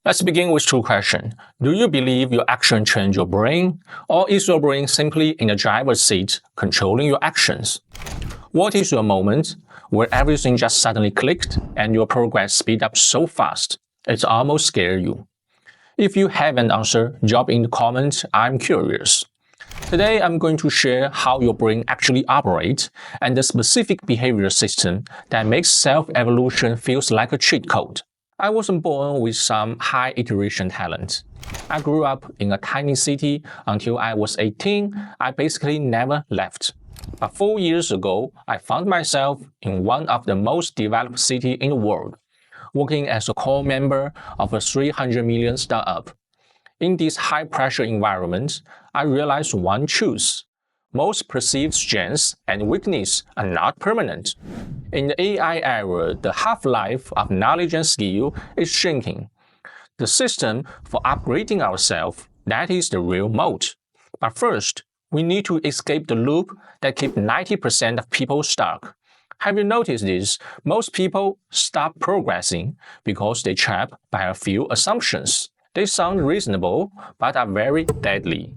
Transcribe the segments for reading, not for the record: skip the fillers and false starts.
Let's begin with two questions. Do you believe your action change your brain, or is your brain simply in the driver's seat controlling your actions? What is your moment where everything just suddenly clicked and your progress speed up so fast it almost scares you? If you have an answer, drop in the comments. I'm curious. Today, I'm going to share how your brain actually operates and the specific behavior system that makes self-evolution feels like a cheat code. I wasn't born with some high iteration talent. I grew up in a tiny city until I was 18. I basically never left. But 4 years ago, I found myself in one of the most developed cities in the world, working as a core member of a 300 million startup. In this high-pressure environment, I realized one truth. Most perceived strengths and weaknesses are not permanent. In the AI era, the half-life of knowledge and skill is shrinking. The system for upgrading ourselves, that is the real mode. But first, we need to escape the loop that keeps 90% of people stuck. Have you noticed this? Most people stop progressing because they trapped by a few assumptions. They sound reasonable, but are very deadly.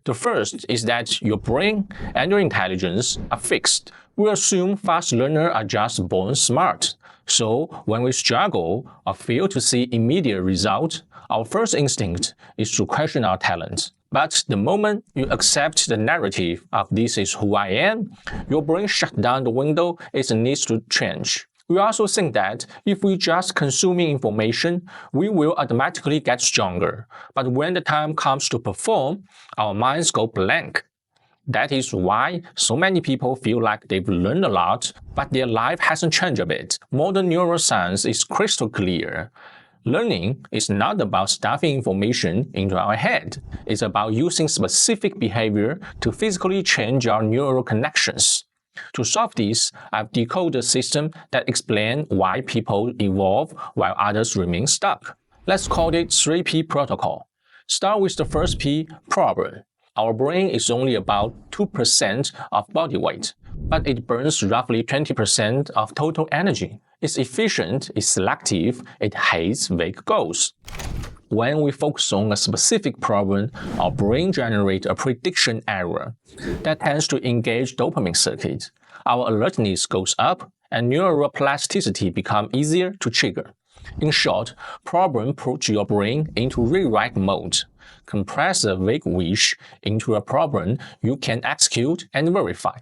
The first is that your brain and your intelligence are fixed. We assume fast learners are just born smart. So when we struggle or fail to see immediate results, our first instinct is to question our talent. But the moment you accept the narrative of "this is who I am," your brain shuts down the window it needs to change. We also think that if we just consuming information, we will automatically get stronger. But when the time comes to perform, our minds go blank. That is why so many people feel like they've learned a lot, but their life hasn't changed a bit. Modern neuroscience is crystal clear. Learning is not about stuffing information into our head. It's about using specific behavior to physically change our neural connections. To solve this, I've decoded a system that explains why people evolve while others remain stuck. Let's call it 3P protocol. Start with the first P, problem. Our brain is only about 2% of body weight, but it burns roughly 20% of total energy. It's efficient, it's selective, it hates vague goals. When we focus on a specific problem, our brain generates a prediction error that tends to engage dopamine circuits. Our alertness goes up, and neuroplasticity becomes easier to trigger. In short, problem puts your brain into rewrite mode. Compress a vague wish into a problem you can execute and verify.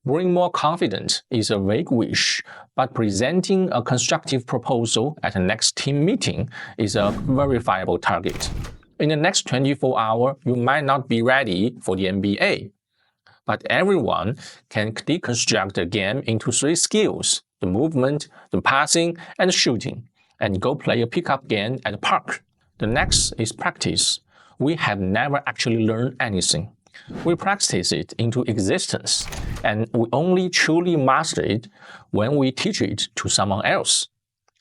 Bring more confidence is a vague wish, but presenting a constructive proposal at the next team meeting is a verifiable target. In the next 24 hours, you might not be ready for the NBA. But everyone can deconstruct the game into 3 skills: the movement, the passing, and the shooting, and go play a pickup game at the park. The next is practice. We have never actually learned anything. We practice it into existence, and we only truly master it when we teach it to someone else.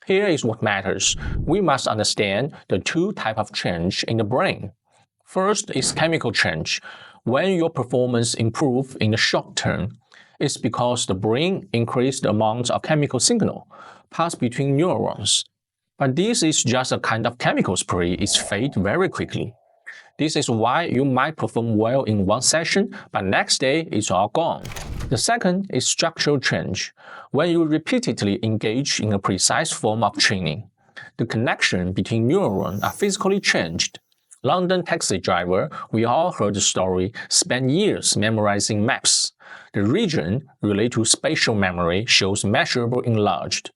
Here is what matters. We must understand the 2 types of change in the brain. First is chemical change. When your performance improves in the short term, it's because the brain increased the amount of chemical signal passed between neurons. But this is just a kind of chemical spray. It fades very quickly. This is why you might perform well in one session, but next day it's all gone. The second is structural change. When you repeatedly engage in a precise form of training, the connection between neurons are physically changed. London taxi driver, we all heard the story, spent years memorizing maps. The region related to spatial memory shows measurable enlarged.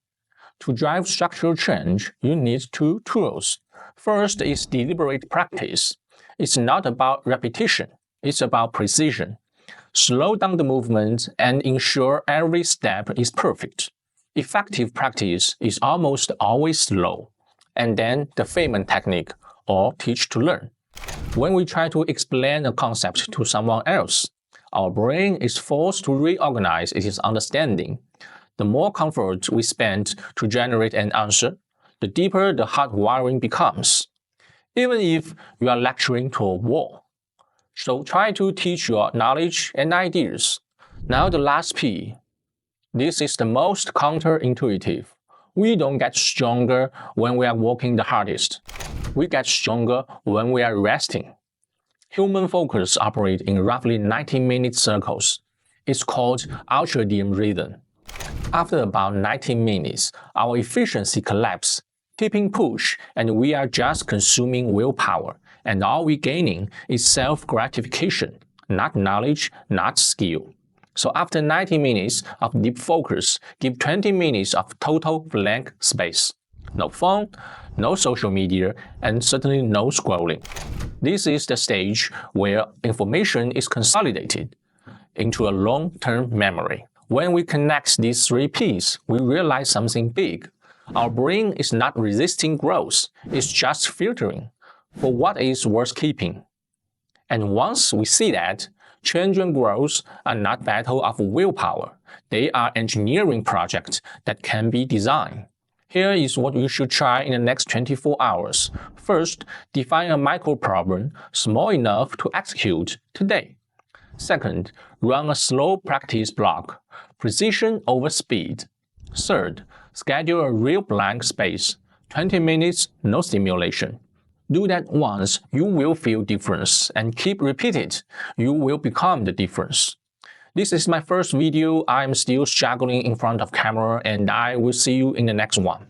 To drive structural change, you need 2 tools. First is deliberate practice. It's not about repetition, it's about precision. Slow down the movement and ensure every step is perfect. Effective practice is almost always slow. And then the Feynman technique, or teach to learn. When we try to explain a concept to someone else, our brain is forced to reorganize its understanding. The more comfort we spend to generate an answer, the deeper the hardwiring becomes. Even if you are lecturing to a wall. So try to teach your knowledge and ideas. Now the last P. This is the most counterintuitive. We don't get stronger when we are working the hardest. We get stronger when we are resting. Human focus operates in roughly 90-minute circles. It's called ultradian rhythm. After about 90 minutes, our efficiency collapses, tipping push, and we are just consuming willpower, and all we're gaining is self-gratification, not knowledge, not skill. So after 90 minutes of deep focus, give 20 minutes of total blank space. No phone, no social media, and certainly no scrolling. This is the stage where information is consolidated into a long-term memory. When we connect these three P's, we realize something big. Our brain is not resisting growth, it's just filtering for what is worth keeping. And once we see that, change and growth are not battle of willpower. They are engineering projects that can be designed. Here is what you should try in the next 24 hours. First, define a micro-problem small enough to execute today. Second, run a slow practice block, precision over speed. Third, schedule a real blank space, 20 minutes, no stimulation. Do that once, you will feel difference, and keep repeating. You will become the difference. This is my first video. I'm still struggling in front of camera, and I will see you in the next one.